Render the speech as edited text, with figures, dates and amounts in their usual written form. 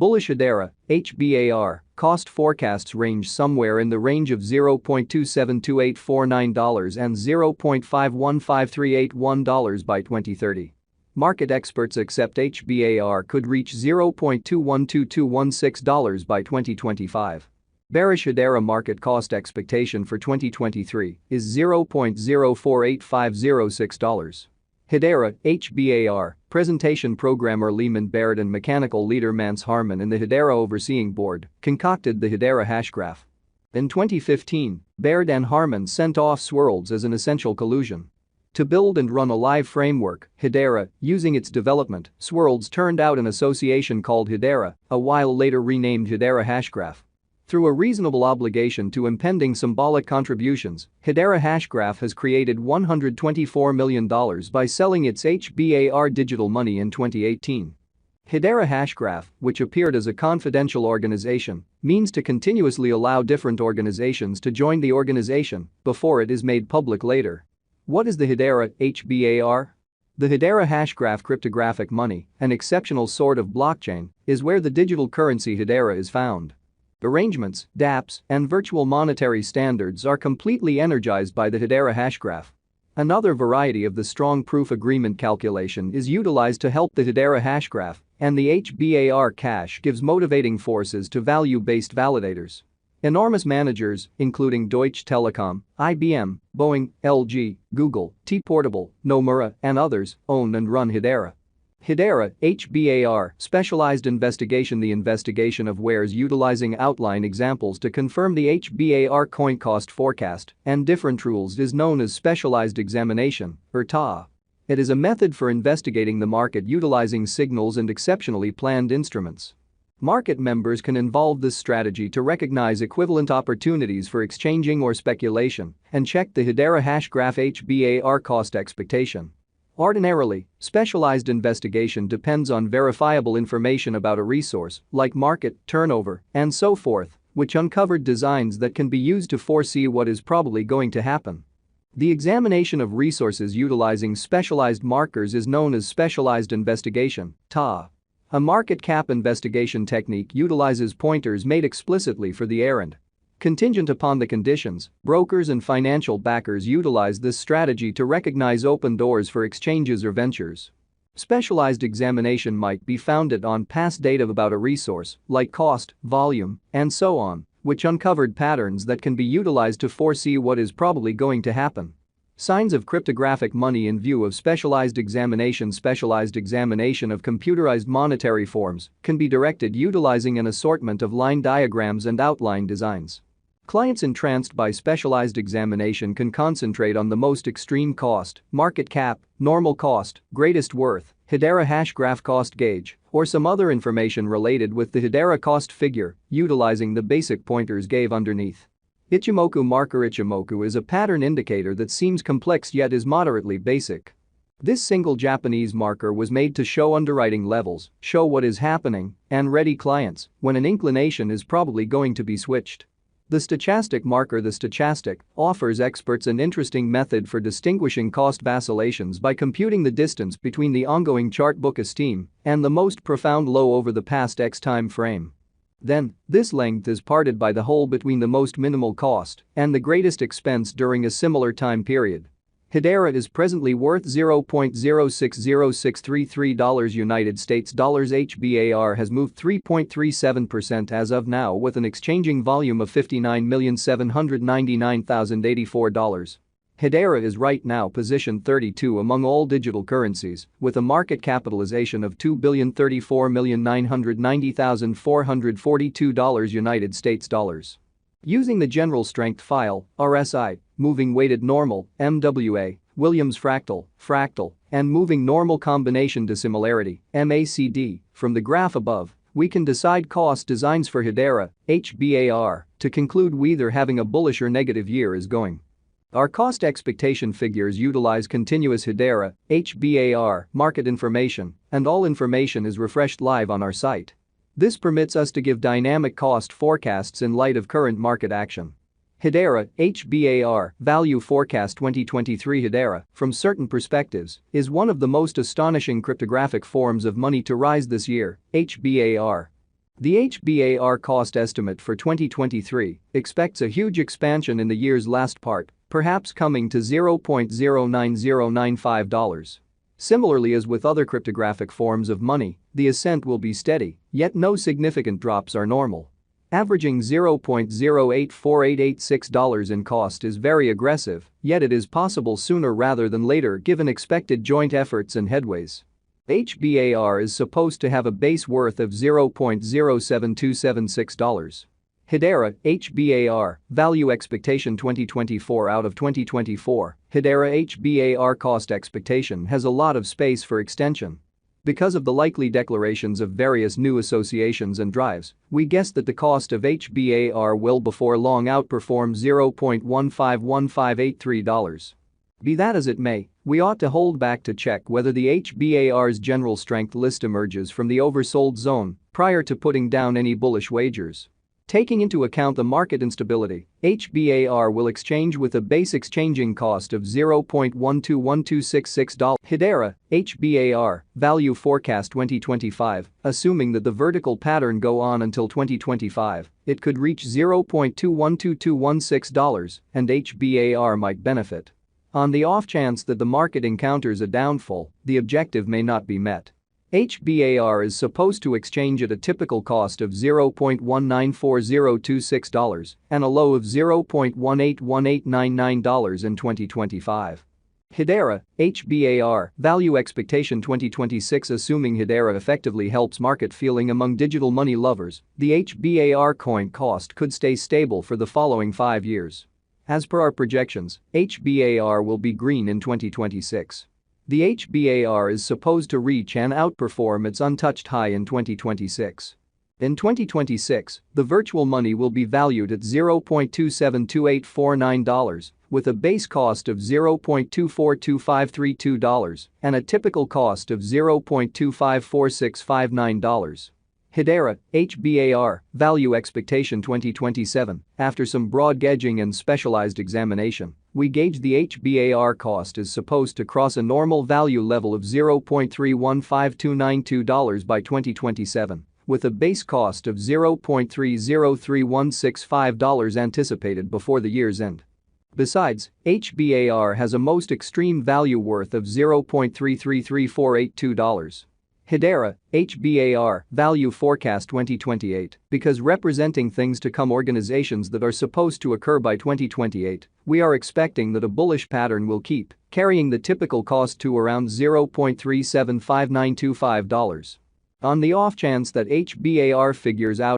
Bullish Hedera, HBAR, cost forecasts range somewhere in the range of $0.272849 and $0.515381 by 2030. Market experts accept HBAR could reach $0.212216 by 2025. Bearish Hedera market cost expectation for 2023 is $0.048506. Hedera, HBAR, presentation programmer Lehman Baird and mechanical leader Mance Harmon in the Hedera Overseeing Board concocted the Hedera Hashgraph. In 2015, Baird and Harmon sent off Swirls as an essential collusion. To build and run a live framework, Hedera, using its development, Swirls turned out an association called Hedera, a while later renamed Hedera Hashgraph. Through a reasonable obligation to impending symbolic contributions, Hedera Hashgraph has created $124 million by selling its HBAR digital money in 2018. Hedera Hashgraph, which appeared as a confidential organization, means to continuously allow different organizations to join the organization before it is made public later. What is the Hedera HBAR? The Hedera Hashgraph cryptographic money, an exceptional sort of blockchain, is where the digital currency Hedera is found. Arrangements, dApps, and virtual monetary standards are completely energized by the Hedera Hashgraph. Another variety of the strong proof agreement calculation is utilized to help the Hedera Hashgraph, and the HBAR cache gives motivating forces to value-based validators. Enormous managers, including Deutsche Telekom, IBM, Boeing, LG, Google, T-Portable, Nomura, and others, own and run Hedera. Hedera, HBAR, specialized investigation. The investigation of wares utilizing outline examples to confirm the HBAR coin cost forecast and different rules is known as specialized examination, or TA. It is a method for investigating the market utilizing signals and exceptionally planned instruments. Market members can involve this strategy to recognize equivalent opportunities for exchanging or speculation and check the Hedera Hashgraph HBAR cost expectation. Ordinarily, specialized investigation depends on verifiable information about a resource, like market, turnover, and so forth, which uncovered designs that can be used to foresee what is probably going to happen. The examination of resources utilizing specialized markers is known as specialized investigation, TA. A market cap investigation technique utilizes pointers made explicitly for the errand. Contingent upon the conditions, brokers and financial backers utilize this strategy to recognize open doors for exchanges or ventures. Specialized examination might be founded on past data about a resource, like cost, volume, and so on, which uncovered patterns that can be utilized to foresee what is probably going to happen. Signs of cryptographic money in view of specialized examination. Specialized examination of computerized monetary forms can be directed utilizing an assortment of line diagrams and outline designs. Clients entranced by specialized examination can concentrate on the most extreme cost, market cap, normal cost, greatest worth, Hedera Hashgraph cost gauge, or some other information related with the Hedera cost figure, utilizing the basic pointers gave underneath. Ichimoku marker. Ichimoku is a pattern indicator that seems complex yet is moderately basic. This single Japanese marker was made to show underwriting levels, show what is happening, and ready clients when an inclination is probably going to be switched. The stochastic marker. The stochastic offers experts an interesting method for distinguishing cost vacillations by computing the distance between the ongoing chart book esteem and the most profound low over the past X time frame. Then, this length is parted by the hole between the most minimal cost and the greatest expense during a similar time period. Hedera is presently worth $0.060633 United States dollars. HBAR has moved 3.37% as of now with an exchanging volume of $59,799,084. Hedera is right now position 32 among all digital currencies with a market capitalization of $2,034,990,442 United States dollars. Using the general strength file, RSI, moving weighted normal, MWA, Williams fractal, and moving normal combination dissimilarity, MACD, from the graph above, we can decide cost designs for Hedera, HBAR, to conclude whether having a bullish or negative year is going. Our cost expectation figures utilize continuous Hedera, HBAR, market information, and all information is refreshed live on our site. This permits us to give dynamic cost forecasts in light of current market action. Hedera, HBAR, value forecast 2023. Hedera, from certain perspectives, is one of the most astonishing cryptographic forms of money to rise this year, HBAR. The HBAR cost estimate for 2023 expects a huge expansion in the year's last part, perhaps coming to $0.09095. Similarly as with other cryptographic forms of money, the ascent will be steady, yet no significant drops are normal. Averaging $0.084886 in cost is very aggressive, yet it is possible sooner rather than later given expected joint efforts and headways. HBAR is supposed to have a base worth of $0.07276. Hedera HBAR value expectation 2024 out of 2024. Hedera HBAR cost expectation has a lot of space for extension. Because of the likely declarations of various new associations and drives, we guess that the cost of HBAR will before long outperform $0.151583. Be that as it may, we ought to hold back to check whether the HBAR's general strength list emerges from the oversold zone prior to putting down any bullish wagers. Taking into account the market instability, HBAR will exchange with a base exchanging cost of $0.121266. Hedera HBAR value forecast 2025. Assuming that the vertical pattern go on until 2025, it could reach $0.212216 and HBAR might benefit. On the off chance that the market encounters a downfall, the objective may not be met. HBAR is supposed to exchange at a typical cost of $0.194026 and a low of $0.181899 in 2025. Hedera HBAR value expectation 2026. Assuming Hedera effectively helps market feeling among digital money lovers, the HBAR coin cost could stay stable for the following 5 years. As per our projections, HBAR will be green in 2026. The HBAR is supposed to reach and outperform its untouched high in 2026. In 2026, the virtual money will be valued at $0.272849 with a base cost of $0.242532 and a typical cost of $0.254659. Hedera HBAR value expectation 2027. After some broad gauging and specialized examination, we gauge the HBAR cost is supposed to cross a normal value level of $0.315292 by 2027, with a base cost of $0.303165 anticipated before the year's end. Besides, HBAR has a most extreme value worth of $0.333482. Hedera HBAR value forecast 2028. Because representing things to come, organizations that are supposed to occur by 2028, we are expecting that a bullish pattern will keep carrying the typical cost to around $0.375925. On the off chance that HBAR figures out